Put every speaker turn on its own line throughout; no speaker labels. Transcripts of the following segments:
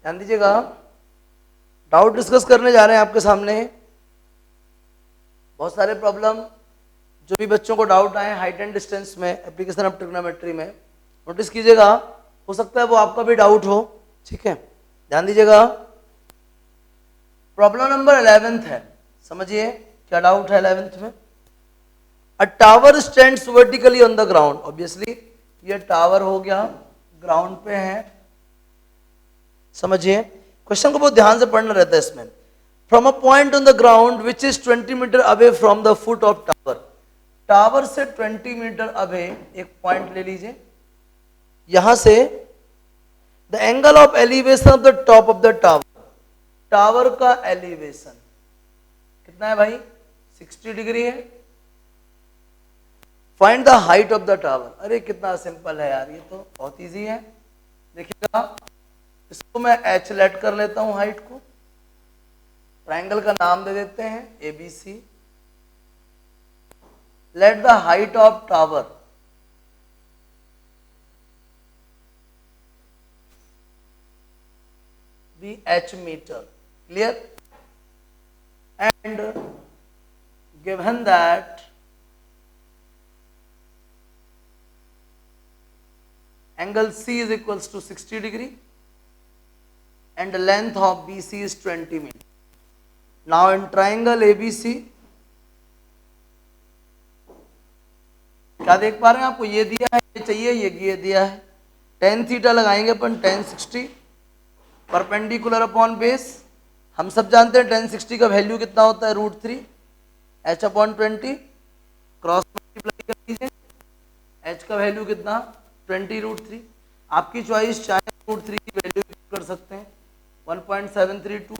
ध्यान दीजिएगा, doubt discuss करने जा रहे हैं आपके सामने। बहुत सारे प्रॉब्लम जो भी बच्चों को डाउट आए हाइट एंड डिस्टेंस में, एप्लीकेशन ऑफ ट्रिग्नोमेट्री में, नोटिस कीजिएगा, हो सकता है वो आपका भी डाउट हो। ठीक है, ध्यान दीजिएगा। प्रॉब्लम नंबर 11 है, समझिए क्या डाउट है 11 में। अ tower stands vertically on the ground, obviously ये टावर हो गया, ग्राउंड पे है। समझिए क्वेश्चन को बहुत ध्यान से पढ़ना रहता है इसमें। From a point on the ground which is 20 metre away from the foot of tower, tower से 20 मीटर अवे एक पॉइंट ले लीजिए, यहां से the angle of elevation of the top of the tower, tower का एलिवेशन कितना है भाई, 60 डिग्री है। Find the height of the tower, अरे कितना सिंपल है यार, ये तो बहुत इजी है। देखिएगा, इसको मैं एच लेट कर लेता हूं, हाइट को, ट्रायंगल का नाम दे देते हैं ABC। Let the height of tower be H metre, clear, and given that angle C is equals to 60 degree and the length of BC is 20 meter. Now in triangle ABC, क्या देख पा रहे हैं, आपको ये दिया है, ये चाहिए, ये दिया है, tan थीटा लगाएंगे अपन, tan 60 परपेंडिकुलर अपॉन बेस। हम सब जानते हैं tan 60 का वैल्यू कितना होता है, √3 H अपॉन 20, क्रॉस मल्टीप्लाई कर दीजिए, H का वैल्यू कितना 20√3। आपकी चॉइस, चाहे √3 की वैल्यू कर सकते हैं, 1.732,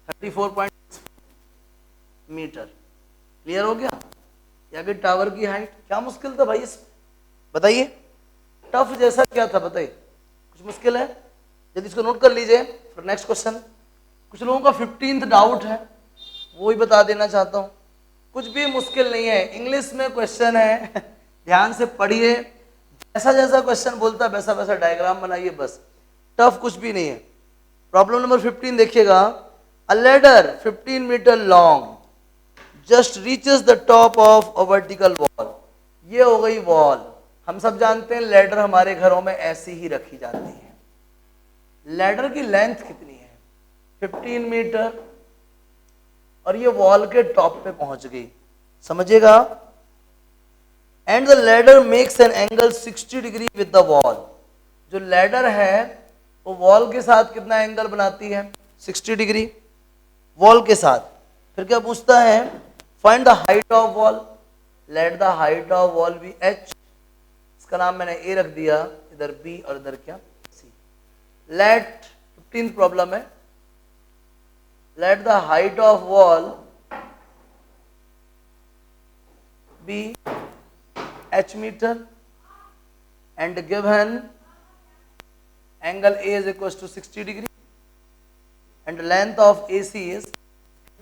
34.6 मीटर। क्लियर हो गया। या कि टावर की हाइट, क्या मुश्किल था भाई इसमें, बताइए, टफ जैसा क्या था बताइए, कुछ मुश्किल है? यदि इसको नोट कर लीजिए फिर नेक्स्ट क्वेश्चन। कुछ लोगों का 15th डाउट है, वो ही बता देना चाहता हूं, कुछ भी मुश्किल नहीं है, इंग्लिश में क्वेश्चन है, ध्यान से पढ़िए, जैसा जैसा क्वेश्चन बोलता है वैसा वैसा डायग्राम बनाइए, बस, टफ कुछ भी नहीं है। प्रॉब्लम नंबर 15 देखिएगा, a ladder 15 metre long just reaches the top of a vertical wall, ये हो गई वॉल। हम सब जानते हैं लैडर हमारे घरों में ऐसी ही रखी जाती है। लैडर की लेंथ कितनी है, 15 मीटर, और ये वॉल के टॉप पे पहुंच गई, समझिएगा। And the ladder makes an angle 60 degree with the wall, जो लैडर है वो वॉल के साथ कितना एंगल बनाती है, 60 डिग्री वॉल के साथ। फिर क्या पूछता है, find the height of wall, let the height of wall be H, इसका नाम मैंने A रख दिया, इधर B और इधर क्या C। लेट 15th प्रॉब्लम है, let the height of wall be H meter and given angle A is equals to 60 degree and length of AC is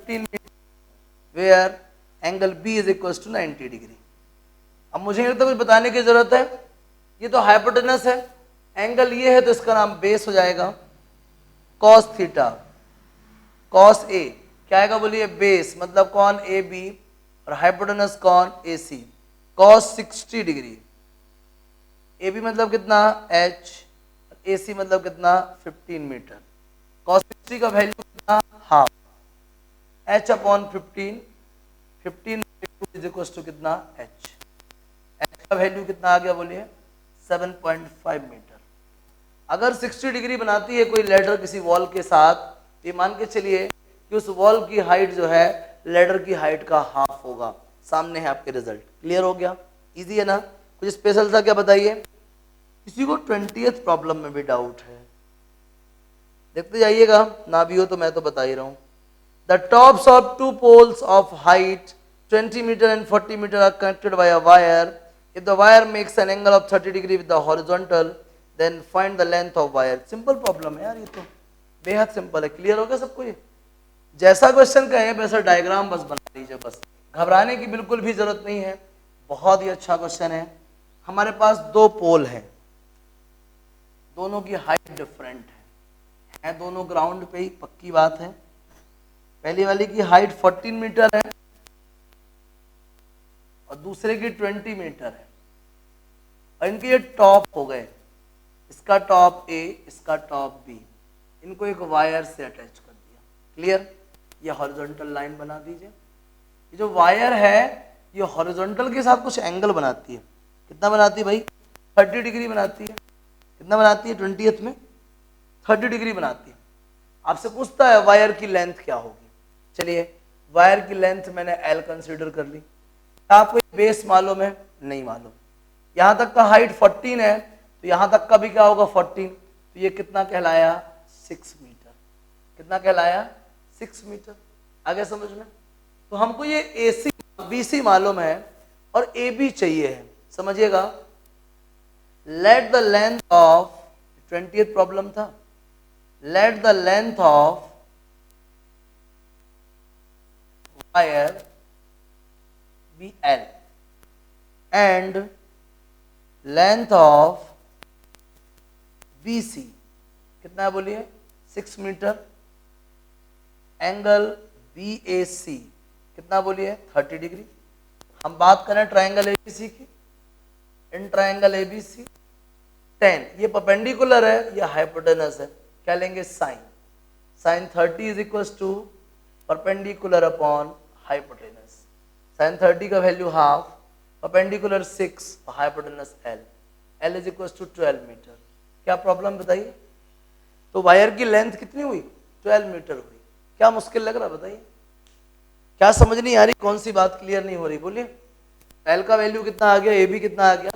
15 meter where angle B is equals to 90 degree। अब मुझे नहीं लगता कुछ बताने की जरूरत है, ये तो हाइपोटेनस है, एंगल ये है तो इसका नाम बेस हो जाएगा, cos थीटा, cos A क्या आएगा बोलिए, बेस, मतलब कौन AB और हाइपोटेनस कौन AC, cos 60 डिग्री, AB मतलब कितना H, AC मतलब कितना 15 मीटर, cos 60 का वैल्यू कितना half, H upon 15, 15 is equal to कितना H, H का वैल्यू कितना आ गया बोलिए 7.5 मीटर। अगर 60 डिग्री बनाती है कोई लैडर किसी वॉल के साथ, ये मान के चलिए कि उस वॉल की हाइट जो है लैडर की हाइट का हाफ होगा। सामने है आपके रिजल्ट, क्लियर हो गया, इजी है ना, कुछ स्पेशल था क्या बताइए? किसी को 20th प्रॉब्लम में भी डाउट है, देखते जाइएगा, ना भी हो तो मैं तो बता ही रहा हूं। The tops of two poles of height 20 metre and 40 metre are connected by a wire, if the wire makes an angle of 30 degree with the horizontal then find the length of wire. Simple problem है यार, ये तो बेहद simple है, clear हो गया सबको? ये जैसा क्वेश्चन कहे वैसा डायग्राम बस बना लीजिए, बस घबराने की बिल्कुल भी जरूरत नहीं है, बहुत ही अच्छा क्वेश्चन है। हमारे पास दो पोल हैं, दोनों की हाइट डिफरेंट है दोनों ग्राउंड पे ही, पक्की बात है। पहली वाली की हाइट 14 मीटर है और दूसरे की 20 मीटर है, और इनके ये टॉप हो गए, इसका टॉप ए, इसका टॉप बी, इनको एक वायर से अटैच कर दिया। क्लियर? ये हॉरिजॉन्टल लाइन बना दीजिए। ये जो वायर है ये हॉरिजॉन्टल के साथ कुछ एंगल बनाती है। कितना बनाती है भाई? 30 डिग्री बनाती है। कितना बनाती है? 20th में 30 डिग्री बनाती है। आपसे पूछता है वायर की लेंथ क्या होगी। चलिए, वायर की लेंथ मैंने एल कंसीडर कर ली। आपको बेस मालूम है? नहीं मालूम। यहां तक का हाइट 14 है तो यहां तक का भी क्या होगा? 14। तो ये कितना कहलाया? 6 मीटर। कितना कहलाया? 6 मीटर। आगे समझ में? तो हमको ये AC BC मालूम है और AB चाहिए है। समझिएगा, let the length of 20th problem था, let the length of wire be L and length of BC कितना है बोलिए? 6 मीटर। एंगल BAC कितना बोलिए? 30 डिग्री। हम बात करें ट्रायंगल ABC की, इन ट्रायंगल ABC 10, ये परपेंडिकुलर है, ये हाइपोटेनस है, क्या लेंगे? Sine. Sine 30 is equal to perpendicular upon hypotenuse. Sine 30 का value half, perpendicular 6, hypotenuse L, L is equal to 12 metre. क्या प्रॉब्लम बताइए? तो वायर की लेंथ कितनी हुई? 12 मीटर हुई। क्या मुश्किल लग रहा बताइए? क्या समझ नहीं आ रही? कौन सी बात क्लियर नहीं हो रही? बोलिए। L का वैल्यू कितना आ गया? AB कितना आ गया?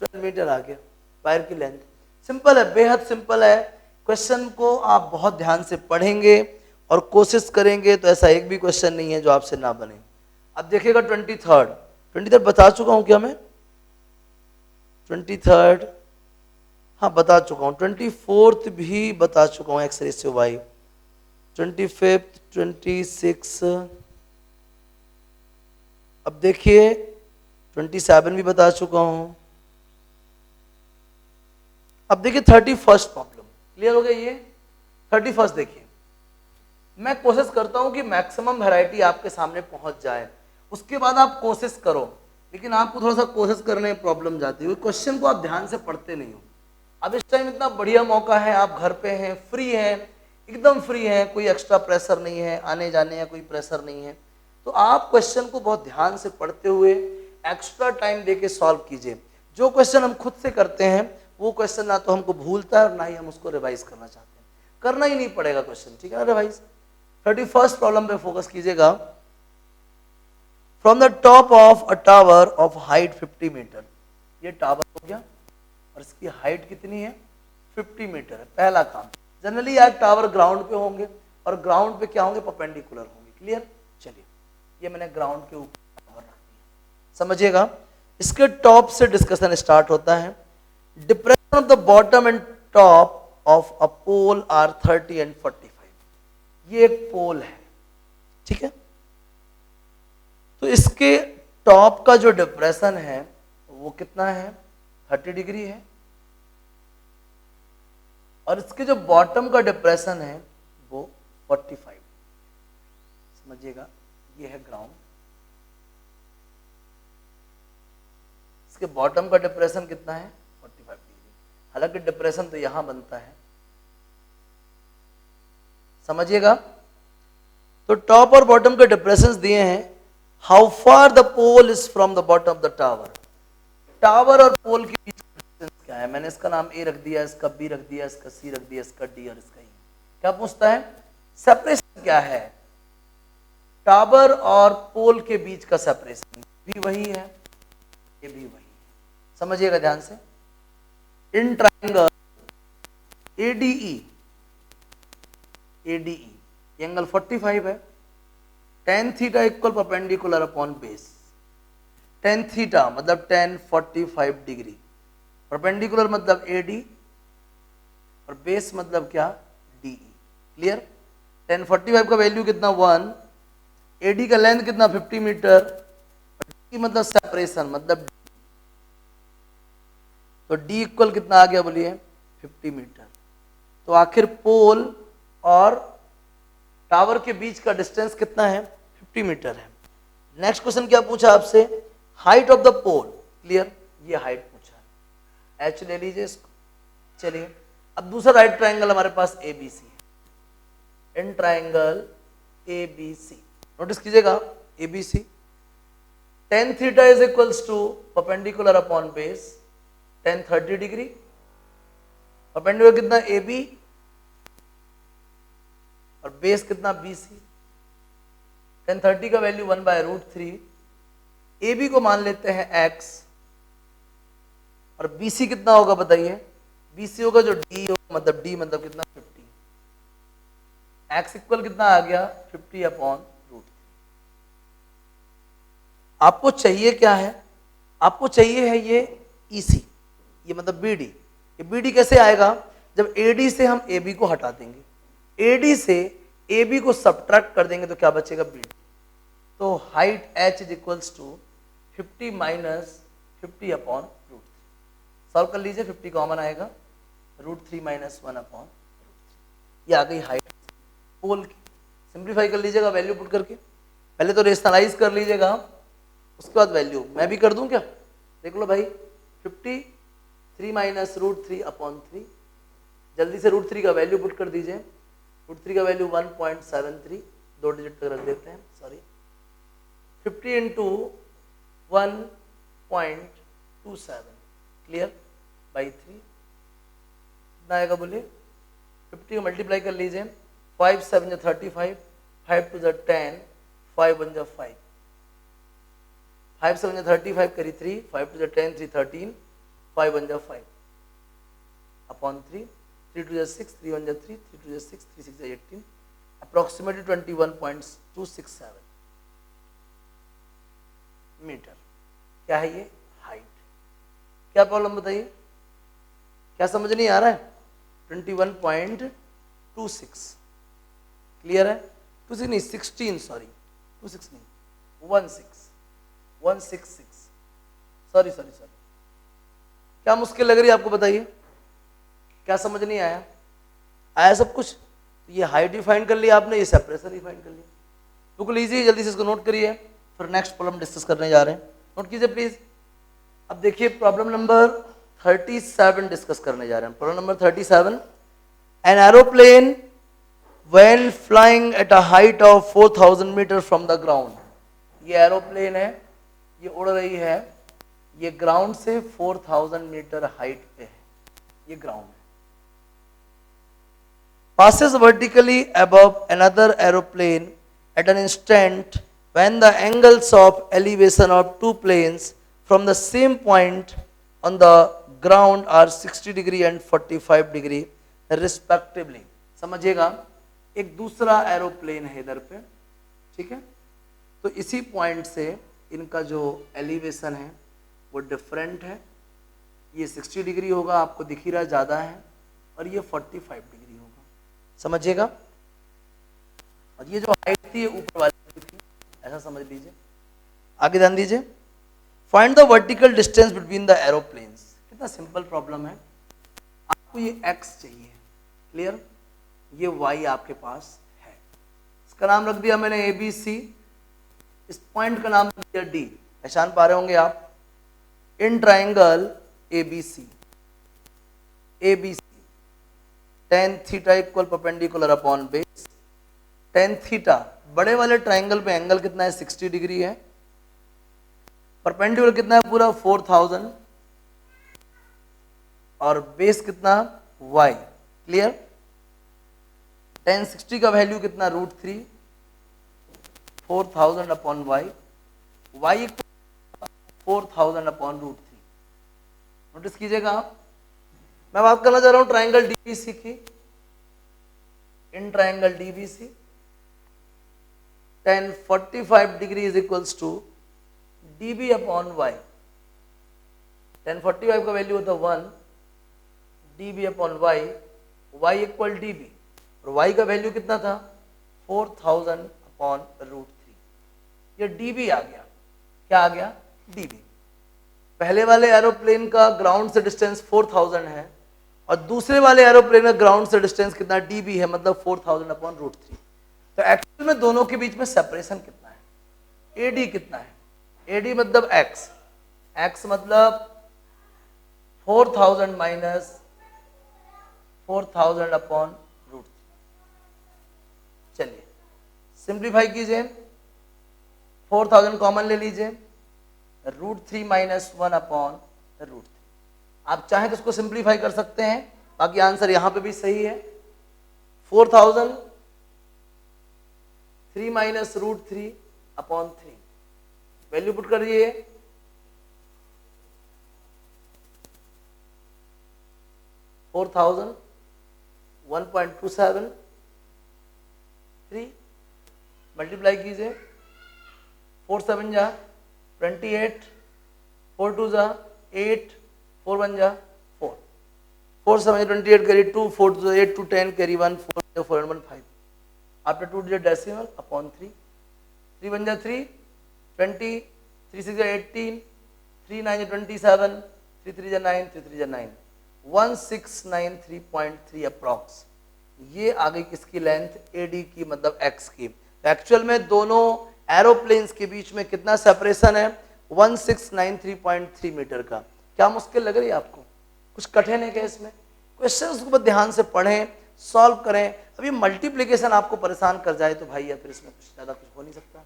12 मीटर आ गया वायर की लेंथ। सिंपल है, बेहद सिंपल है। क्वेश्चन को आप बहुत ध्यान से पढ़ेंगे और कोशिश करेंगे तो ऐसा एक भी क्वेश्चन नहीं है जो आपसे ना बने। अब देखिएगा 23rd बता चुका हूं क्या मैं? 23rd हाँ बता चुका हूं। 24th भी बता चुका हूं, एक्स रेशियो वाई। 25th 26, अब देखिए 27 भी बता चुका हूं। अब देखिए 31st प्रॉब्लम। क्लियर हो गया? ये 31st देखिए, मैं कोशिश करता हूं कि मैक्सिमम वैरायटी आपके सामने पहुंच जाए, उसके बाद आप कोशिश करो, लेकिन आपको थोड़ा सा कोशिश करने में प्रॉब्लम जाती है, क्वेश्चन को आप ध्यान से पढ़ते नहीं हो। अब इस टाइम इतना बढ़िया मौका है, आप घर पे हैं, फ्री हैं, एकदम फ्री हैं, कोई एक्स्ट्रा प्रेशर नहीं है, आने जाने या कोई प्रेशर नहीं है, तो आप क्वेश्चन को बहुत ध्यान से पढ़ते हुए एक्स्ट्रा टाइम देके सॉल्व कीजिए। जो क्वेश्चन हम खुद से करते हैं वो क्वेश्चन ना तो हमको भूलता है और ना ही हम उसको रिवाइज करना चाहते हैं, करना ही नहीं पड़ेगा क्वेश्चन, ठीक है ना रिवाइज। 31st प्रॉब्लम पे फोकस कीजिएगा। From the top of a tower of height 50 metre, ये टावर हो गया और इसकी हाइट कितनी है? 50 मीटर है। पहला काम, जनरली यार टावर ग्राउंड पे होंगे और ग्राउंड पे क्या होंगे? परपेंडिकुलर होंगे। क्लियर? चलिए, ये मैंने ग्राउंड के ऊपर टावर रख दिया। समझिएगा, इसके टॉप से डिस्कशन स्टार्ट होता है। Depression of the bottom and top of a pole are 30 and 45। ये एक पोल है, ठीक है। तो इसके टॉप का जो डिप्रेशन है वो कितना है? 30 डिग्री है, और इसके जो बॉटम का डिप्रेशन है वो 45। समझिएगा, ये है ग्राउंड, इसके बॉटम का डिप्रेशन कितना है? 45 डिग्री। हालांकि डिप्रेशन तो यहां बनता है, समझिएगा। तो टॉप और बॉटम के डिप्रेशंस दिए हैं। How far the pole is from the bottom of the tower, tower और पोल के बीच का डिस्टेंस क्या है? मैंने इसका नाम ए रख दिया, इसका बी रख दिया, इसका सी रख दिया, इसका डी और इसका ई। क्या पूछता है? सेपरेशन क्या है? टावर और पोल के बीच का सेपरेशन भी वही है, ये भी वही है। समझिएगा ध्यान से। इन ट्राइंगल ADE, एंगल 45 है। tan theta equal perpendicular upon base. tan theta मतलब tan 45 डिग्री, परपेंडिकुलर मतलब AD और बेस मतलब क्या? DE। क्लियर? tan 45 का वैल्यू कितना? 1। AD का लेंथ कितना? 50 मीटर। DE मतलब सेपरेशन मतलब तो d इक्वल कितना आ गया बोलिए 50 मीटर। तो आखिर पोल और टावर के बीच का डिस्टेंस कितना है 50 मीटर है। नेक्स्ट क्वेश्चन क्या पूछा आपसे, height of the pole. Clear, ये हाइट पूछा है, h ले लीजिए इसको। चलिए अब दूसरा राइट ट्राइंगल हमारे पास ABC है, इन ट्राइंगल ABC नोटिस कीजिएगा ABC, tan theta is equals to perpendicular upon base tan 30 degree. Perpendicular कितना AB और बेस कितना BC। tan 30 का वैल्यू 1/√3, AB को मान लेते हैं x और BC कितना होगा बताइए, BC होगा जो D होगा, मतलब D मतलब कितना 50। x इक्वल कितना आ गया 50/√3। आपको चाहिए क्या है, आपको चाहिए है ये EC, ये मतलब BD। ये BD कैसे आएगा, जब AD से हम AB को हटा देंगे, AD से AB को सब्ट्रैक्ट कर देंगे तो क्या बचेगा BD। तो height h is equals to 50 minus 50/√3। Solve कर लीजिए, 50 कॉमन आएगा, √3 माइनस 1/√3। ये आ गई हाइट पोल की। सिंप्लीफाई कर लीजिएगा वैल्यू पुट करके, पहले तो रेशनलाइज कर लीजिएगा, उसके बाद वैल्यू मैं भी कर दूं क्या, देख लो भाई 53 माइनस √3/3। जल्दी से √3 का वैल्यू पुट कर दीजिए, √3 का वैल्यू 1.73, 2 डिजिट तक रख देते हैं, सॉरी 50 इंटू 1.27 क्लियर बाई 3 कितना आएगा बोलिए, 50 को मल्टीप्लाई कर लीजिए, 5 7 जा 35, 5 2 जा 10, 5 1 जा 5, 5 7 जा 35 करी 3, 5 2 जा 10, 3 13, 5 1 जा 5 अपॉन 3, 3 2 जा 6, 3 1 जा 3, 3 2 जा 6, 3 6 जा 18, अप्रोक्सीमेटली 21.267 मीटर। क्या है ये हाइट। क्या प्रॉब्लम बताइए, क्या समझ नहीं आ रहा है, 21.26 क्लियर है, 26 नहीं 16, सॉरी 26 नहीं 166 सॉरी सॉरी सॉरी। क्या मुश्किल लग रही है आपको बताइए, क्या समझ नहीं आया, आया सब कुछ। ये हाइट डिफाइन कर लिया आपने, ये सेपरेशन डिफाइन कर लिया, बिल्कुल ईजी, जल्दी से इसको नोट करिए, फिर नेक्स्ट प्रॉब्लम डिस्कस करने जा रहे हैं, नोट कीजिए प्लीज। अब देखिए प्रॉब्लम नंबर 37 डिस्कस करने जा रहे हैं। Problem number 37, an aeroplane when flying at a height of 4000 metre from the ground. ये एरोप्लेन है, ये उड़ रही है, ये ग्राउंड से 4000 मीटर हाइट पे है, ये ग्राउंड है। passes vertically above another aeroplane at an instant when the angles of elevation of two planes from the same point on the ground are 60 degree and 45 degree respectively। समझिएगा, एक दूसरा aeroplane है इधर पे, ठीक है, तो इसी पॉइंट से इनका जो एलिवेशन है वो डिफरेंट है, ये 60 डिग्री होगा, आपको दिख ही रहा ज़्यादा है, और ये 45 डिग्री होगा, समझिएगा। और ये जो हाइट थी ऊपर वाली थी, ऐसा समझ लीजिए। आगे ध्यान दीजिए, find the vertical distance between the aeroplanes. कितना सिंपल प्रॉब्लम है, आपको ये x चाहिए, क्लियर, ये y आपके पास है, इसका नाम रख दिया मैंने ABC, इस पॉइंट का नाम रख दिया D, पहचान पा रहे होंगे आप, इन triangle ABC, ABC tan theta equal perpendicular upon base, tan theta बड़े वाले ट्राइंगल पे एंगल कितना है 60 डिग्री है, परपेंडिकुलर कितना है पूरा 4000, और बेस कितना y, क्लियर। tan 60 का वैल्यू कितना √3, 4000 upon y, y equal 4000 upon √3। Notice कीजिएगा, मैं बात करना चाह रहा हूं ट्राइंगल DBC की, in triangle DBC tan 45 degree is equals to dB upon y। tan 45 का वैल्यू होता 1, dB upon y, y equal dB, और y का वैल्यू कितना था 4000 अपॉन √3। ये dB आ गया, क्या आ गया dB। पहले वाले एरोप्लेन का ग्राउंड से डिस्टेंस 4000 है और दूसरे वाले एरोप्लेन का ग्राउंड से डिस्टेंस कितना dB है, मतलब 4000/√3। तो एक्चुअल में दोनों के बीच में सेपरेशन कितना है, AD कितना है, AD मतलब x मतलब 4000 माइनस 4000/√3। चलिए सिंप्लीफाई कीजिए, 4000 कॉमन ले लीजिए, √3 माइनस 1/√3। आप चाहें तो इसको सिंप्लीफाई कर सकते हैं, बाकी आंसर यहां पे भी सही है। 4000 3 माइनस √3/3, वैल्यू पुट करिए, 4000 1.273 मल्टीप्लाई कीजिए, 4 7 जा 28, 4 2 जा 8, 4 1 जा 4, 4 7 28 carry 2, 4 2 8 2 10 carry 1, 4 4 1 5। After 2 digit decimal upon 3, 3 1 जा 3, 20, 3 6 जा 18, 3 9 जा 27, 3 3 जा 9, 3 3 जा 9, 1693.3 अप्रॉक्स। ये आ गई किसकी लेंथ, AD की, मतलब x की। तो एक्चुअल में दोनों एरोप्लेन्स के बीच में कितना सेपरेशन है, 1693.3 मीटर का। क्या मुश्किल लग रही है आपको, कुछ कठिन है क्या इसमें? क्वेश्चंस को बहुत ध्यान से पढ़ें, सॉल्व करें। अभी मल्टीप्लिकेशन आपको परेशान कर जाए तो भाई या फिर इसमें कुछ ज़्यादा कुछ हो नहीं सकता।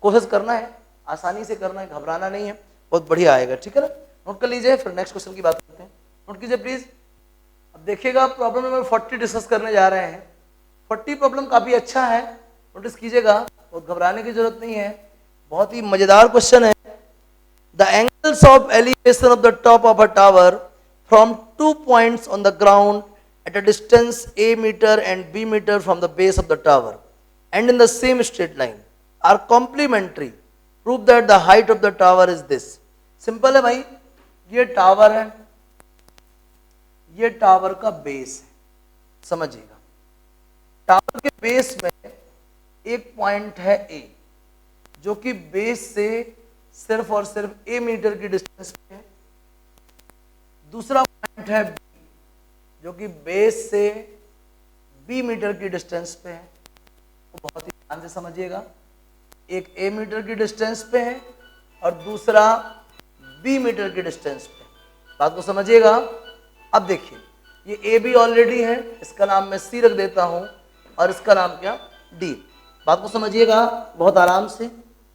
कोशिश करना है, आसानी से करना है, घबराना नहीं है, बहुत बढ़िया आएगा, ठीक है ना। नोट कर लीजिए, फिर नेक्स्ट क्वेश्चन की बात करते हैं। नोट कीजिए प्लीज। अब देखिएगा प्रॉब्लम नंबर 40 डिस्कस करने जा रहे हैं। 40 प्रॉब्लम काफी अच्छा है, नोटिस कीजिएगा, बहुत घबराने की जरूरत नहीं है, बहुत ही मजेदार क्वेश्चन है। The angles of elevation of the top of a tower from 2 points on the ground at a distance A metre and B metre from the base of the tower and in the same straight line are complementary, prove that the height of the tower is this. Simple है भाई, ये tower है, ये tower का base है, समझिएगा। Tower के base में एक पॉइंट है A, जो कि बेस से सिर्फ और सिर्फ A मीटर की डिस्टेंस पे है। दूसरा पॉइंट है B, जो कि बेस से B मीटर की डिस्टेंस पे है। तो बहुत ही ध्यान से समझिएगा, एक A मीटर की डिस्टेंस पे है और दूसरा B मीटर की डिस्टेंस पे। बात को समझिएगा। अब देखिए, ये ए बी ऑलरेडी है, इसका नाम मैं सी रख देता हूं और इसका नाम क्या, डी। बात को समझिएगा बहुत आराम से,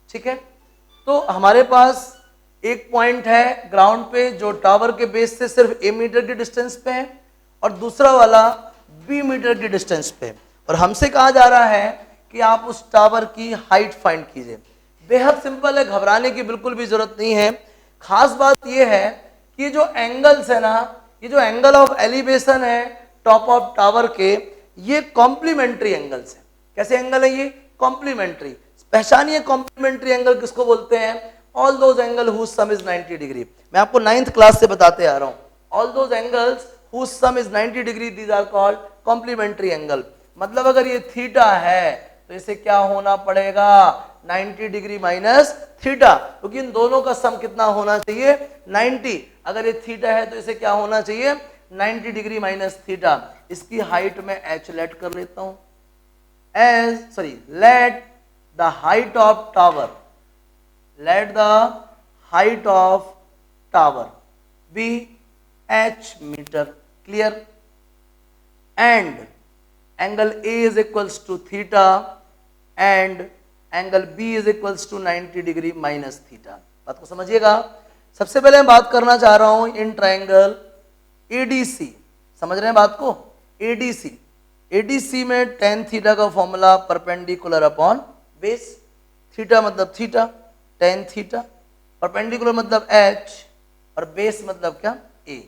ठीक है। तो हमारे पास एक पॉइंट है ग्राउंड पे जो टावर के बेस से सिर्फ ए मीटर की डिस्टेंस पे है और दूसरा वाला बी मीटर की डिस्टेंस पे, और हमसे कहा जा रहा है कि आप उस टावर की हाइट फाइंड कीजिए। बेहद सिंपल है, घबराने की बिल्कुल भी जरूरत नहीं है। खास बात यह है कि जो एंगल्स है ना, ये जो एंगल ऑफ एलिवेशन है टॉप ऑफ टावर के, ये कॉम्प्लीमेंट्री एंगल्स है। कैसे एंगल है ये, कॉम्प्लीमेंट्री। पहचानिए कॉम्प्लीमेंट्री एंगल किसको बोलते हैं, all those angle whose sum is 90 degree. मैं आपको 9th क्लास से बताते आ रहा हूं, all those angles whose sum is 90 degree, these are called complementary angle. मतलब अगर ये थीटा है तो इसे क्या होना पड़ेगा, 90 डिग्री माइनस थीटा, क्योंकि इन दोनों का सम कितना होना चाहिए, 90। अगर ये थीटा है तो इसे क्या होना चाहिए, 90 डिग्री माइनस थीटा। इसकी हाइट में h लेट कर लेता हूं, let the height of tower, let the height of tower be h metre, clear. And angle A is equals to theta and angle B is equals to 90 degree minus theta. बात को समझिएगा। सबसे पहले मैं बात करना चाह रहा हूं इन ट्रायंगल ADC, समझ रहे हैं बात को, ADC। ADC में tan थीटा का formula perpendicular upon base, theta मतलब थीटा, tan थीटा, परपेंडिकुलर मतलब h और बेस मतलब क्या, a।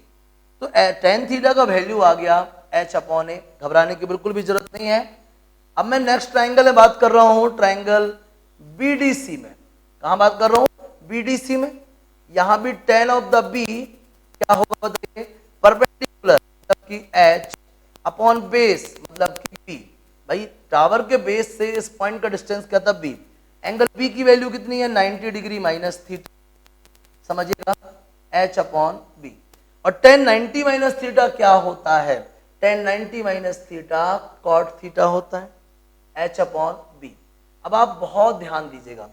तो tan थीटा का वैल्यू आ गया h अपॉन a, घबराने की बिल्कुल भी जरूरत नहीं है। अब मैं नेक्स्ट ट्रायंगल में बात कर रहा हूं, ट्रायंगल BDC में। कहां बात कर रहा हूं, BDC में। यहां भी tan ऑफ द B क्या होगा बताइए, परपेंडिकुलर मतलब कि h अपॉन बेस मतलब कि B। भाई टावर के बेस से इस पॉइंट का डिस्टेंस क्या था, B। एंगल B की वैल्यू कितनी है, 90 डिग्री माइनस थीटा, समझिएगा। H upon B. और tan 90 माइनस थीटा क्या होता है? tan 90 minus theta cot theta होता है, एच अपॉन बी। अब आप बहुत ध्यान दीजिएगा,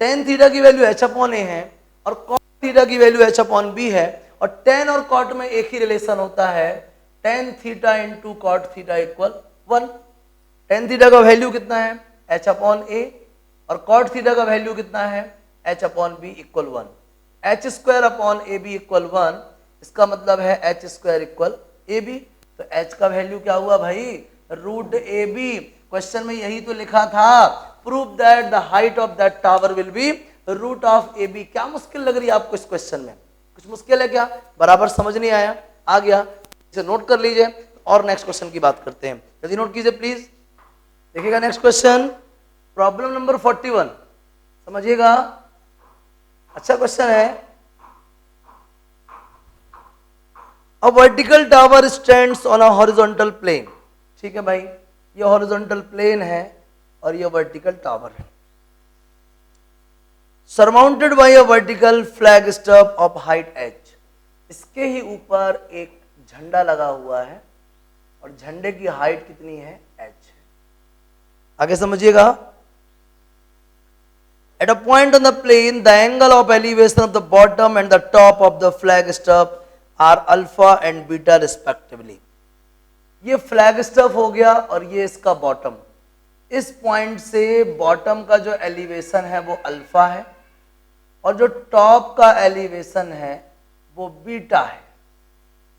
tan थीटा की वैल्यू एच अपॉन ए है और कॉट थीटा की वैल्यू एच अपॉन बी है, और tan और कॉट में एक ही रिलेशन होता है, tan theta into cot theta equal 1। tan theta का वैल्यू कितना है? एच अपॉन ए, और कॉट थीटा का वैल्यू कितना है? H upon B equal 1। H square upon A B equal 1, इसका मतलब है H square equal A B. तो एच का वैल्यू क्या हुआ भाई? Root A B. क्वेश्चन में यही तो लिखा था, prove that the height of that tower will be root of A B. क्या मुश्किल लग रही है आपको इस क्वेश्चन में? कुछ मुश्किल है क्या? बराबर समझ नहीं आया? आ गया, इसे नोट कर लीजिए और नेक्स्ट क्वेश्चन की बात करते हैं। जल्दी नोट कीजिए प्लीज। देखिएगा नेक्स्ट क्वेश्चन, प्रॉब्लम नंबर 41, समझिएगा, अच्छा क्वेश्चन है। A vertical tower stands on a horizontal plane। ठीक है भाई, ये हॉरिजॉन्टल प्लेन है और ये वर्टिकल टावर है। Surmounted bye a vertical flag stub of height H. इसके ही ऊपर एक झंडा लगा हुआ है और झंडे की हाइट कितनी है? एच। आगे समझिएगा। At a point on the plane, the angle of elevation of the bottom and the top of the flag stub are alpha and beta respectively। ये फ्लैग स्टफ हो गया और ये इसका बॉटम। इस पॉइंट से बॉटम का जो एलिवेशन है वो अल्फा है और जो टॉप का एलिवेशन है वो बीटा है।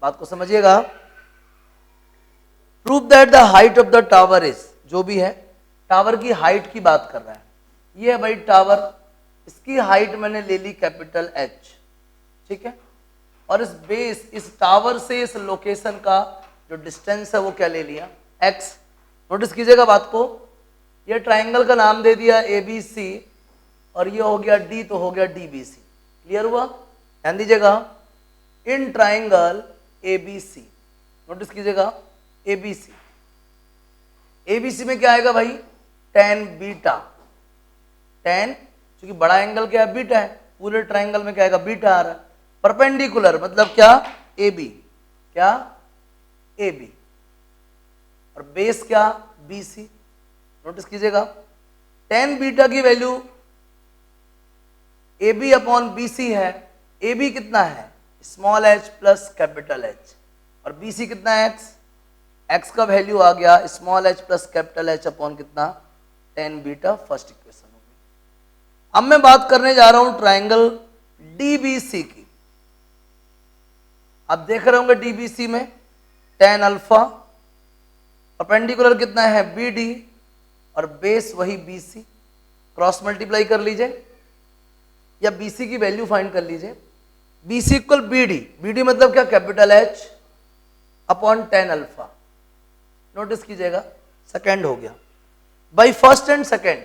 बात को समझिएगा। Prove that the height of the tower is, जो भी है टावर की हाइट की बात कर रहा है। ये है भाई टावर, इसकी हाइट मैंने ले ली कैपिटल एच, ठीक है, और इस बेस, इस टावर से इस लोकेशन का जो डिस्टेंस है वो क्या ले लिया? एक्स। नोटिस कीजिएगा बात को, ये ट्राइंगल का नाम दे दिया ए बी सी और ये हो गया डी, तो हो गया डी बी सी। क्लियर हुआ? ध्यान दीजिएगा, in triangle A B C, notice कीजिएगा A B C. A B सी में क्या आएगा भाई? tan beta. tan क्योंकि बड़ा एंगल क्या है? बीटा है, पूरे ट्राइंगल में क्या आएगा? बीटा आ रहा है। परपेंडिकुलर मतलब क्या? ए बी, क्या? ए बी, और बेस क्या? B C. नोटिस कीजिएगा, tan बीटा की value A B upon B C है। ए बी कितना है? Small H plus capital H, और बी सी कितना है? एक्स। एक्स का वैल्यू आ गया small H plus capital H upon कितना? tan beta. फर्स्ट इक्वेशन हो गई। अब मैं बात करने जा रहा हूं ट्राइंगल डीबीसी की। आप देख रहे होंगे डीबीसी में tan अल्फा, परपेंडिकुलर कितना है? बी डी, और बेस वही बी सी। क्रॉस मल्टीप्लाई कर लीजिए या बी सी की वैल्यू फाइंड कर लीजिए। B C equal B D, B D मतलब क्या? Capital H upon tan alpha. Notice कीजिएगा, सेकेंड हो गया by first and second,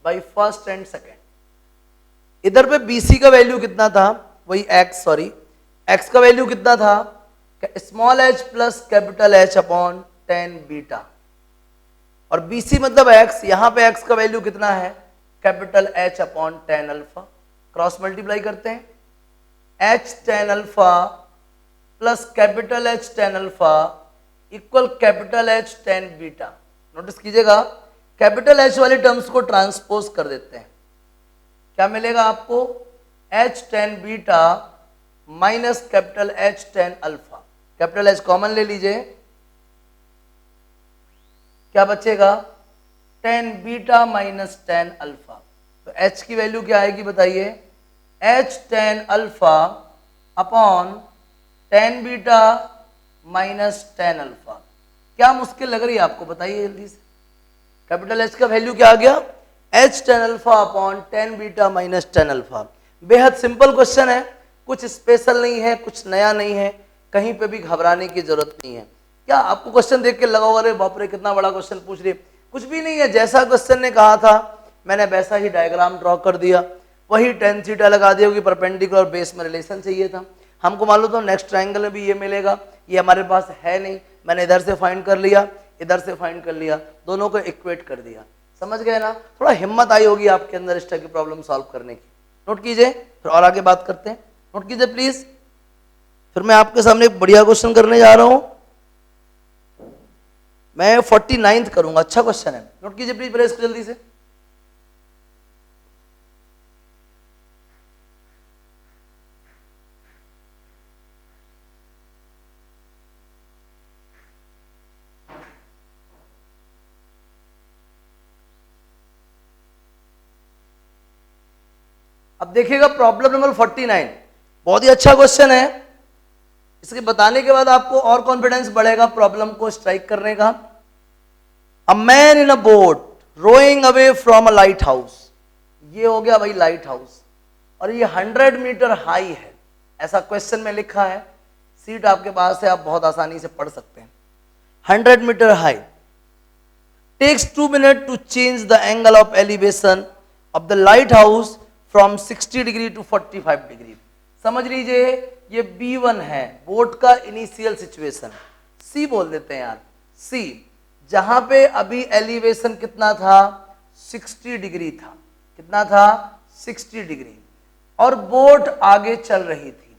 by first and second. इधर पे बी सी का वैल्यू कितना था? वही एक्स, सॉरी एक्स का वैल्यू कितना था? Small H plus capital H upon tan beta, और बी सी मतलब एक्स, यहां पे एक्स का वैल्यू कितना है? Capital H upon tan alpha. Cross multiply करते हैं, H tan alpha plus capital H tan alpha equal capital H tan beta. Notice कीजिएगा, कैपिटल एच वाली टर्म्स को ट्रांसपोज कर देते हैं, क्या मिलेगा आपको? H tan beta minus capital H tan alpha. Capital H common ले लीजिए, क्या बचेगा? tan beta minus tan alpha. तो h की वैल्यू क्या आएगी बताइए? h tan alpha upon tan beta minus tan alpha. क्या मुश्किल लग रही है आपको? बताइए जल्दी से। कैपिटल H का वैल्यू क्या आ गया? h tan alpha upon tan beta minus tan alpha. बेहद सिंपल क्वेश्चन है, कुछ स्पेशल नहीं है, कुछ नया नहीं है, कहीं पे भी घबराने की जरूरत नहीं है। क्या आपको क्वेश्चन देख के लगा होगा अरे बाप रे कितना बड़ा क्वेश्चन पूछ रही है? कुछ भी नहीं है, जैसा क्वेश्चन ने कहा था मैंने वैसा ही डायग्राम ड्रॉ कर दिया, वही tan थीटा लगा दिया कि परपेंडिकुलर और बेस में रिलेशन चाहिए था। हमको मालूम था नेक्स्ट ट्रायंगल में भी ये मिलेगा, ये हमारे पास है नहीं, मैंने इधर से फाइंड कर लिया, इधर से फाइंड कर लिया, दोनों को इक्वेट कर दिया। समझ गए ना? थोड़ा हिम्मत आई होगी आपके अंदर इस तरह की प्रॉब्लम सॉल्व करने की। नोट कीजिए, फिर और आगे बात करते हैं। नोट कीजिए प्लीज। फिर मैं आपके सामने एक बढ़िया क्वेश्चन करने जा रहा हूं, मैं 49th करूंगा। अच्छा क्वेश्चन है, नोट कीजिए प्लीज, इसको जल्दी से। अब देखिएगा प्रॉब्लम नंबर 49, बहुत ही अच्छा क्वेश्चन है। इसके बताने के बाद आपको और कॉन्फिडेंस बढ़ेगा प्रॉब्लम को स्ट्राइक करने का। A man in a boat rowing away from a lighthouse, ये हो गया भाई लाइट हाउस, और ये 100 मीटर हाई है, ऐसा क्वेश्चन में लिखा है। सीट आपके पास है, आप बहुत आसानी से पढ़ सकते हैं। 100 metre high, takes 2 minutes to change the angle of elevation of the lighthouse from 60 degree to 45 degree. समझ लीजिए ये B1 है, बोट का इनिशियल सिचुएशन। C बोल देते हैं यार, C जहां पे अभी एलिवेशन कितना था, 60 डिग्री था। कितना था, 60 डिग्री, और बोट आगे चल रही थी,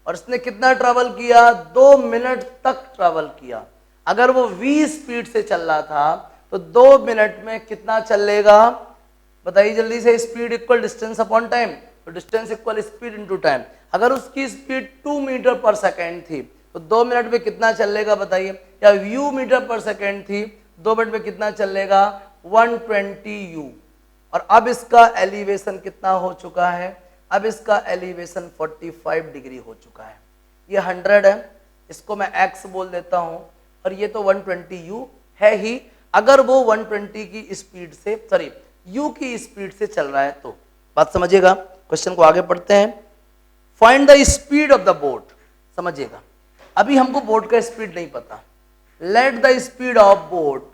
और इसने कितना ट्रेवल किया, 2 मिनट तक ट्रेवल किया। अगर वो V स्पीड से चल रहा था तो 2 मिनट में कितना चलेगा, बताइए जल्दी से। Speed equal distance upon time, तो distance equal speed into time. अगर उसकी स्पीड 2 मीटर पर सेकेंड थी तो 2 मिनट में कितना चलेगा बताइए, या u मीटर पर सेकेंड थी, 2 मिनट में कितना चलेगा, 120 u। और अब इसका एलिवेशन कितना हो चुका है, अब इसका एलिवेशन 45 डिग्री हो चुका है। ये 100 है, इसको मैं x बोल देता हूं, और ये तो 120 u है ही। अगर वो 120 की स्पीड से, सॉरी u की स्पीड से चल रहा है तो, बात समझिएगा। क्वेश्चन को आगे पढ़ते हैं। Find the speed of the boat, समझिएगा अभी हमको बोट का स्पीड नहीं पता। Let the speed of boat,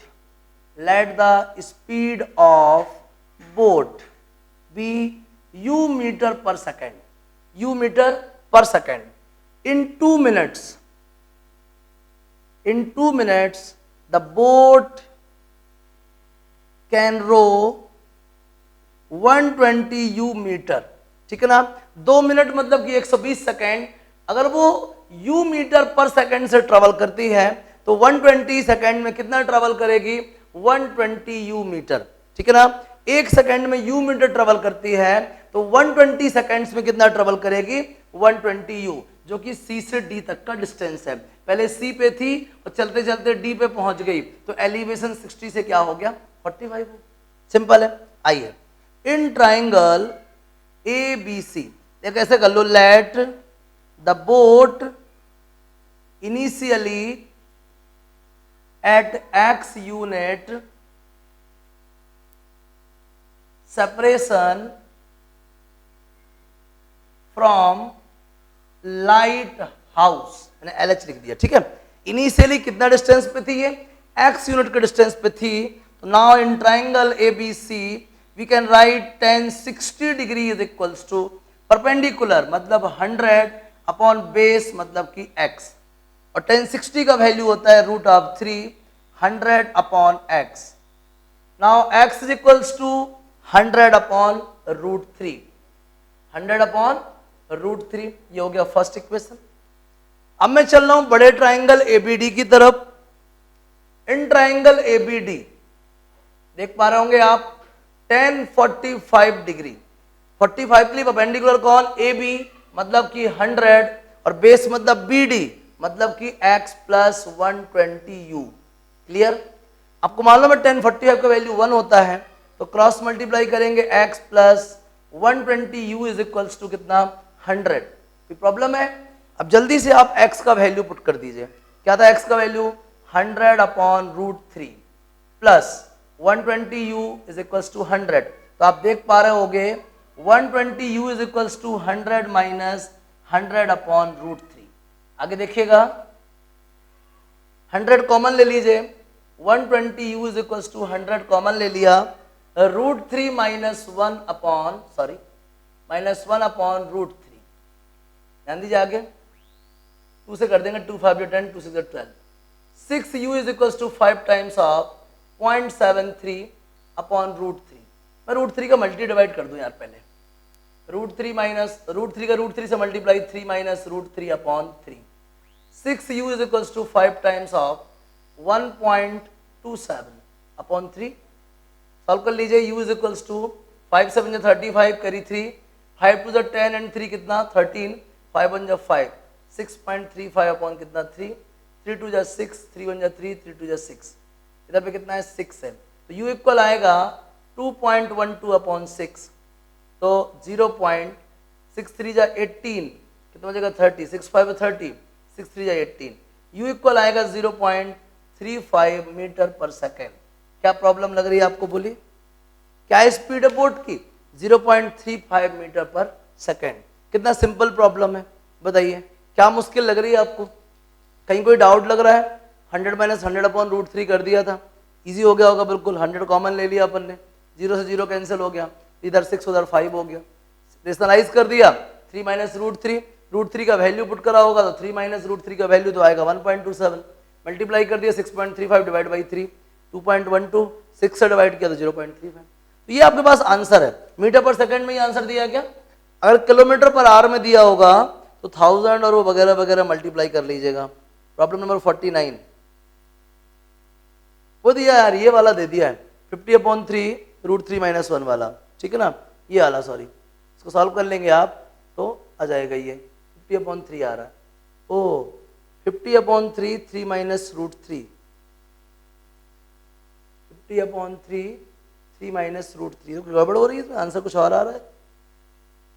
let the speed of boat be u metre per second, u metre per second in 2 minutes. in 2 minutes the boat can row 120 u metre, ठीक है ना। 2 minute मतलब कि 120 second. अगर वो u metre per second से travel करती है तो 120 सेकेंड में कितना ट्रेवल करेगी, 120 u मीटर, ठीक है ना। 1 सेकेंड में u मीटर ट्रेवल करती है तो 120 सेकेंड्स में कितना ट्रेवल करेगी, 120 u, जो कि C से D तक का डिस्टेंस है। पहले C पे थी और चलते चलते D पे पहुंच गई, तो एलिवेशन 60 से क्या हो गया, 45। सिंपल है। आइए, इन ट्राइंगल ABC ये कैसे कर लो, let the boat initially at x unit separation from lighthouse, मैंने LH लिख दिया, ठीक है। इनिशियली कितना डिस्टेंस पे थी ये, x यूनिट के डिस्टेंस पे थी। तो now in triangle ABC we can write tan 60 degree is equals to perpendicular मतलब 100 अपॉन बेस मतलब कि x, और tan 60 का वैल्यू होता है √3, 100 upon x। Now x is equals to 100 upon √3, 100 upon √3, ये हो गया फर्स्ट इक्वेशन। अब मैं चल रहा हूं बड़े ट्राइंगल ABD की तरफ। इन ट्राइंगल ABD देख पा रहे होंगे आप, tan 45 डिग्री, 45 के लिए परपेंडिकुलर कौन, AB मतलब कि 100, और बेस मतलब BD मतलब कि x प्लस 120 u। क्लियर। आपको मालूम है tan 45 का वैल्यू 1 होता है, तो क्रॉस मल्टीप्लाई करेंगे x plus 120 u is equals to कितना, 100। कोई प्रॉब्लम है। अब जल्दी से आप x का वैल्यू पुट कर दीजिए। क्या था x का वैल्यू, 100 upon √3 plus 120 u is equals to 100। तो आप देख पा रहे होगे 120 u is equals to 100 minus 100 upon √3। आगे देखिएगा 100 कॉमन ले लीजिए, 120 u is equals to 100 common ले लिया, √3 माइनस 1 अपॉन √3। ध्यान दीजिए आगे 2 से कर देंगे, 2 5 10, 2 6 12, 6 u is equals to 5 times of 0.73 upon √3। मैं √3 का मल्टी डिवाइड कर दूं यार पहले, √3 माइनस √3 का √3 से multiply 3 minus √3 upon 3 6u is equals to 5 times of 1.27 upon 3 solve कर लीजिए u इज इक्वल्स टू 5 7 जा 35 करी 3 5 2 जा 10 एंड 3 कितना 13 5 1 जा 5 6.35 अपॉन कितना 3 3 2 जा 6 3 1 जा 3 3 2 जा 6 इधर पे कितना है 6 है तो u इक्वल आएगा 2.12 अपॉन 6 तो 0.63 जा 18 कितना बचेगा 30 6 5 30 6 3 जा 18 u इक्वल आएगा 0.35 मीटर पर सेकेंड। क्या प्रॉब्लम लग रही है आपको बोलिए, क्या स्पीड है बोट की 0.35 मीटर पर सेकेंड। कितना सिंपल प्रॉब्लम है बताइए, क्या मुश्किल लग रही है आपको, कहीं कोई डाउट लग रहा है। 100 माइनस 100 अपॉन √3 कर दिया था, इजी हो गया होगा बिल्कुल। 100 कॉमन ले लिया अपन ने, 0 से 0 कैंसिल हो गया, इधर 6 उधर 5 हो गया, रेशनलाइज कर दिया। 3 माइनस √3 का वैल्यू पुट करा होगा तो 3 माइनस √3 का वैल्यू तो आएगा 1.27 मल्टीप्लाई कर दिया 6.35 डिवाइड बाई 3 2.12 6 से डिवाइड किया तो 0.35। तो ये आपके पास आंसर है। मीटर पर सेकंड में ये आंसर दिया क्या, अगर किलोमीटर पर आवर में दिया होगा तो 1000 और वो वगैरह वगैरह मल्टीप्लाई कर लीजिएगा। प्रॉब्लम नंबर 49 वो दिया यार, ये वाला दे दिया है 50/3 √3 - 1 वाला, ठीक है ना, ये वाला सॉरी, इसको सॉल्व कर लेंगे आप तो आ जाएगा ये 50/3 आ रहा है। ओ 50/3 3 माइनस √3 50/3 3 माइनस √3 तो गड़बड़ हो रही है, आंसर कुछ और आ रहा है।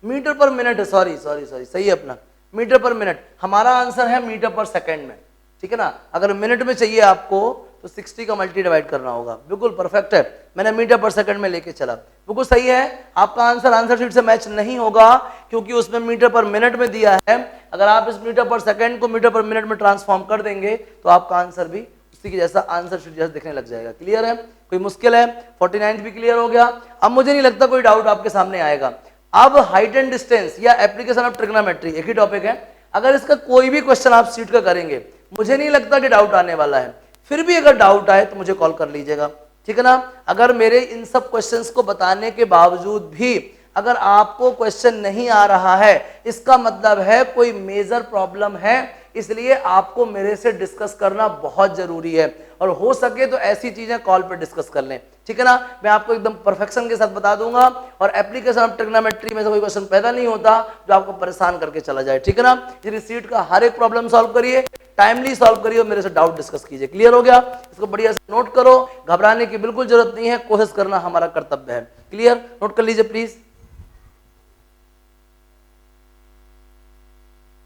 मीटर पर मिनट है, सॉरी सॉरी सॉरी, सही है अपना मीटर पर मिनट, हमारा आंसर है मीटर पर सेकंड में, ठीक है ना। अगर मिनट में चाहिए आपको तो 60 का मल्टी डिवाइड करना होगा, बिल्कुल परफेक्ट है। मैंने मीटर पर सेकंड में लेके चला, बिल्कुल सही है। आपका आंसर शीट से मैच नहीं होगा क्योंकि उसमें मीटर पर मिनट में दिया है। अगर आप इस मीटर पर सेकंड को मीटर पर मिनट में ट्रांसफॉर्म कर देंगे तो आपका आंसर भी उसी के जैसा आंसर शीट जैसा दिखने लग जाएगा। क्लियर है, कोई मुश्किल है? 49 भी क्लियर हो गया। अब मुझे नहीं लगता कोई डाउट आपके सामने आएगा। अब हाइट एंड डिस्टेंस या एप्लीकेशन ऑफ ट्रिग्नोमेट्री एक ही टॉपिक है। अगर इसका कोई भी क्वेश्चन आप सीट का करेंगे, मुझे नहीं लगता कि डाउट आने वाला है। फिर भी अगर डाउट आए तो मुझे कॉल कर लीजिएगा, ठीक है ना। अगर मेरे इन सब क्वेश्चंस को बताने के बावजूद भी अगर आपको क्वेश्चन नहीं आ रहा है, इसका मतलब है कोई मेजर प्रॉब्लम है, इसलिए आपको मेरे से डिस्कस करना बहुत जरूरी है। और हो सके तो ऐसी चीजें कॉल पर डिस्कस कर लें, ठीक है ना। मैं आपको एकदम परफेक्शन के साथ बता दूंगा और एप्लीकेशन ऑफ ट्रिग्नोमेट्री में से कोई क्वेश्चन पैदा नहीं होता जो आपको परेशान करके चला जाए, ठीक है ना। ये सीट का हर एक प्रॉब्लम सॉल्व करिए, टाइमली सॉल्व करिए और मेरे से डाउट डिस्कस कीजिए। क्लियर हो गया? इसको बढ़िया से नोट करो, घबराने की बिल्कुल जरूरत नहीं है, कोशिश करना हमारा कर्तव्य है। क्लियर, नोट कर लीजिए प्लीज।